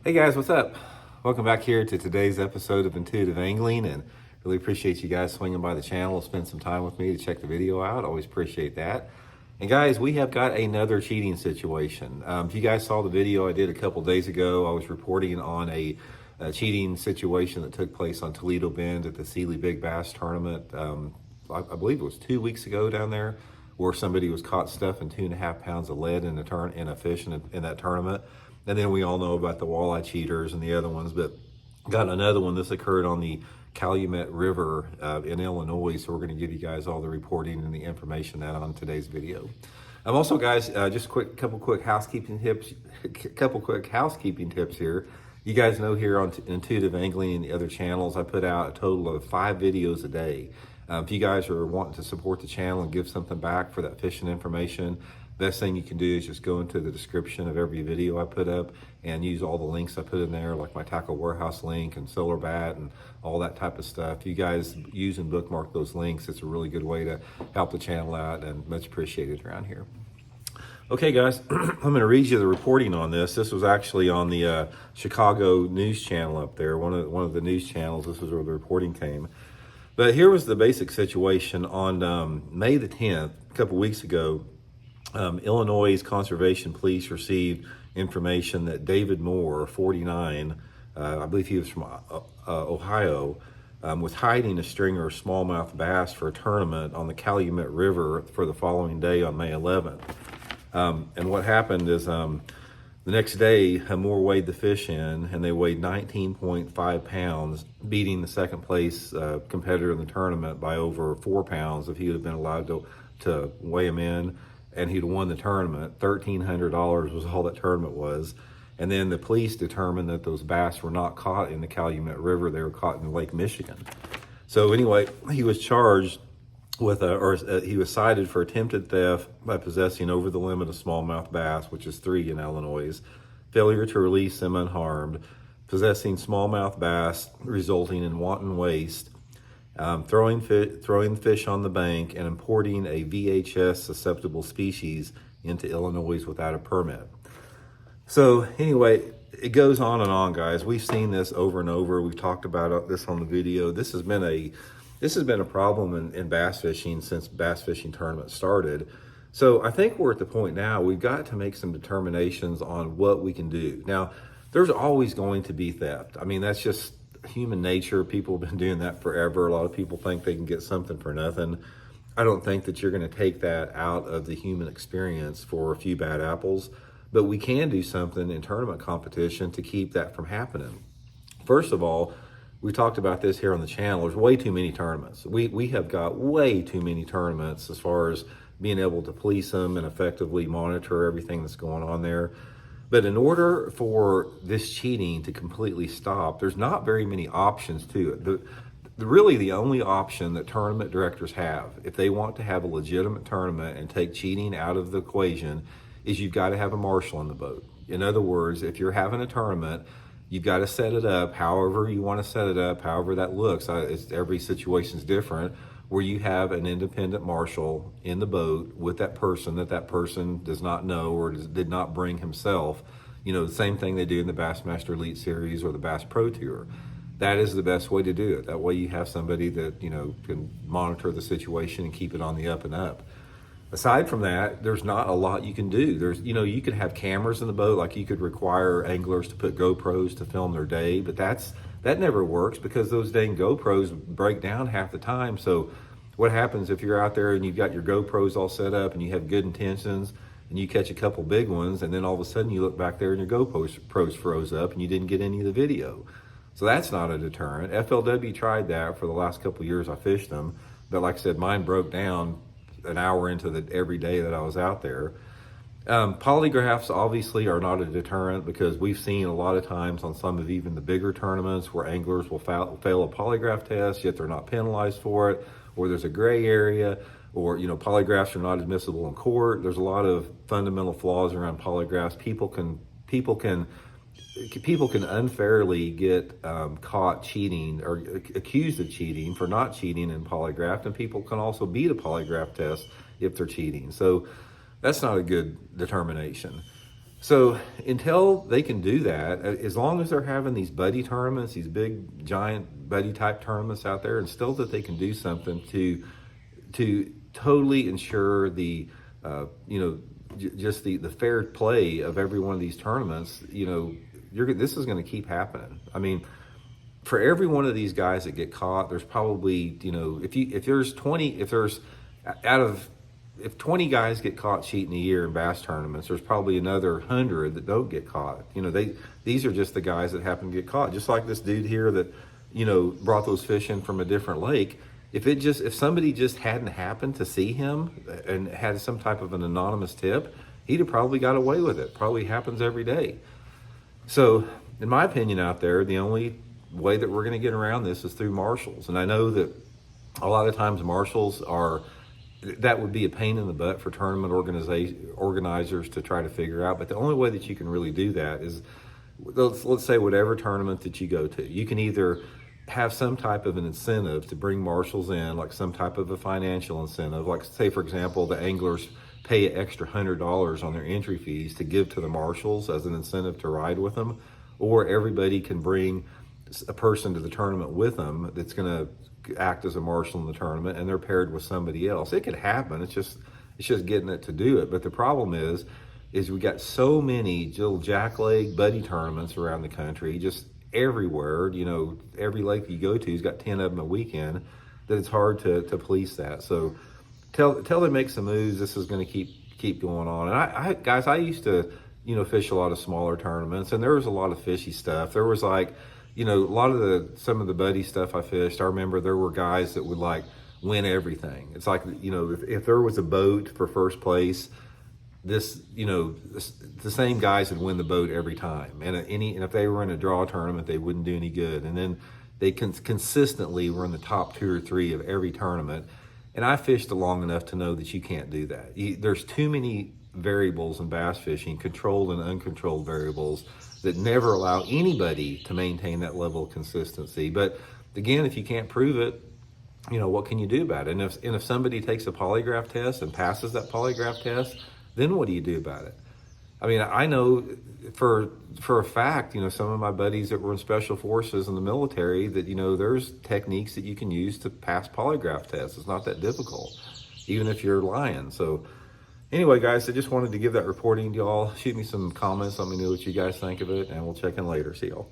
Hey guys, what's up? Welcome back here to today's episode of Intuitive Angling, and really appreciate you guys swinging by the channel to spend some time with me to check the video out. Always appreciate that. And guys, we have got another cheating situation. If you guys saw the video I did a couple days ago, I was reporting on a cheating situation that took place on Toledo Bend at the Sealy Big Bass Tournament. I believe it was 2 weeks ago down there, where somebody was caught stuffing 2.5 pounds of lead in a fish in that tournament. And then we all know about the walleye cheaters and the other ones, but got another one. This occurred on the Calumet River in Illinois. So we're going to give you guys all the reporting and the information that on today's video. Also, guys, just couple quick housekeeping tips here. You guys know here on Intuitive Angling and the other channels, I put out a total of 5 videos a day. If you guys are wanting to support the channel and give something back for that fishing information, best thing you can do is just go into the description of every video I put up and use all the links I put in there, like my Tackle Warehouse link and Solar Bat and all that type of stuff. You guys use and bookmark those links. It's a really good way to help the channel out and much appreciated around here. Okay, guys, I'm going to read you the reporting on this. This was actually on the Chicago news channel up there, one of the news channels. This is where the reporting came. But here was the basic situation. On May the 10th, a couple weeks ago, Illinois Conservation Police received information that David Moore, 49, I believe he was from Ohio, was hiding a stringer of smallmouth bass for a tournament on the Calumet River for the following day on May 11th. And what happened is the next day, Moore weighed the fish in, and they weighed 19.5 pounds, beating the second place competitor in the tournament by over 4 pounds if he would have been allowed to weigh him in. And he'd won the tournament. $1,300 was all that tournament was. And then the police determined that those bass were not caught in the Calumet River. They were caught in Lake Michigan. So anyway, he was charged with he was cited for attempted theft by possessing over the limit of smallmouth bass, which is 3 in Illinois, failure to release them unharmed, possessing smallmouth bass resulting in wanton waste, throwing fish on the bank, and importing a VHS susceptible species into Illinois without a permit. So anyway, it goes on and on, guys. We've seen this over and over. We've talked about this on the video. This has been a problem in bass fishing since bass fishing tournaments started. So I think we're at the point now we've got to make some determinations on what we can do. Now, there's always going to be theft. I mean, that's just human nature. People have been doing that forever. A lot of people think they can get something for nothing. I don't think that you're going to take that out of the human experience for a few bad apples, but we can do something in tournament competition to keep that from happening. First of all, we talked about this here on the channel. There's way too many tournaments. We have got way too many tournaments as far as being able to police them and effectively monitor everything that's going on there. But in order for this cheating to completely stop, there's not very many options to it. Really the only option that tournament directors have, if they want to have a legitimate tournament and take cheating out of the equation, is you've got to have a marshal in the boat. In other words, if you're having a tournament, you've got to set it up however you want to set it up, however that looks. Every situation's different, where you have an independent marshal in the boat with that person does not know or did not bring himself. You know, the same thing they do in the Bassmaster Elite Series or the Bass Pro Tour. That is the best way to do it. That way you have somebody that, you know, can monitor the situation and keep it on the up and up. Aside from that, there's not a lot you can do. You could have cameras in the boat, like you could require anglers to put GoPros to film their day, but that never works because those dang GoPros break down half the time. So what happens if you're out there and you've got your GoPros all set up and you have good intentions and you catch a couple big ones, and then all of a sudden you look back there and your GoPros froze up and you didn't get any of the video. So that's not a deterrent. FLW tried that for the last couple of years I fished them, but like I said, mine broke down an hour into every day that I was out there. Polygraphs obviously are not a deterrent because we've seen a lot of times on some of even the bigger tournaments where anglers will fail a polygraph test, yet they're not penalized for it, or there's a gray area, or polygraphs are not admissible in court. There's a lot of fundamental flaws around polygraphs. People can unfairly get caught cheating or accused of cheating for not cheating in polygraph, and people can also beat a polygraph test if they're cheating. So that's not a good determination. So until they can do that, as long as they're having these buddy tournaments, these big giant buddy type tournaments out there, and still that they can do something to totally ensure the just the fair play of every one of these tournaments, this is going to keep happening. I mean, for every one of these guys that get caught, there's probably, if 20 guys get caught cheating a year in bass tournaments, there's probably another 100 that don't get caught. These are just the guys that happen to get caught. Just like this dude here that, brought those fish in from a different lake. If somebody just hadn't happened to see him and had some type of an anonymous tip, he'd have probably got away with it. Probably happens every day. So, in my opinion out there, the only way that we're going to get around this is through marshals. And I know that a lot of times marshals that would be a pain in the butt for tournament organizers to try to figure out. But the only way that you can really do that is, let's say whatever tournament that you go to, you can either have some type of an incentive to bring marshals in, like some type of a financial incentive. Like, say, for example, the anglers pay an extra $100 on their entry fees to give to the marshals as an incentive to ride with them, or everybody can bring a person to the tournament with them that's going to act as a marshal in the tournament, and they're paired with somebody else. It could happen. It's just getting it to do it. But the problem is we got so many little jackleg buddy tournaments around the country, just everywhere. Every lake you go to has got 10 of them a weekend, that it's hard to police that. So till they make some moves, this is going to keep going on. And I used to fish a lot of smaller tournaments, and there was a lot of fishy stuff. There was like, a lot of some of the buddy stuff I fished, I remember there were guys that would like win everything. It's like, if there was a boat for first place, the same guys would win the boat every time. And if they were in a draw tournament, they wouldn't do any good. And then they consistently were in the top 2 or 3 of every tournament. And I fished long enough to know that you can't do that. There's too many variables in bass fishing, controlled and uncontrolled variables, that never allow anybody to maintain that level of consistency. But again, if you can't prove it, what can you do about it? And if somebody takes a polygraph test and passes that polygraph test, then what do you do about it? I mean, I know for a fact, some of my buddies that were in special forces in the military, that, there's techniques that you can use to pass polygraph tests. It's not that difficult, even if you're lying. So anyway, guys, I just wanted to give that reporting to y'all. Shoot me some comments. Let me know what you guys think of it, and we'll check in later. See y'all.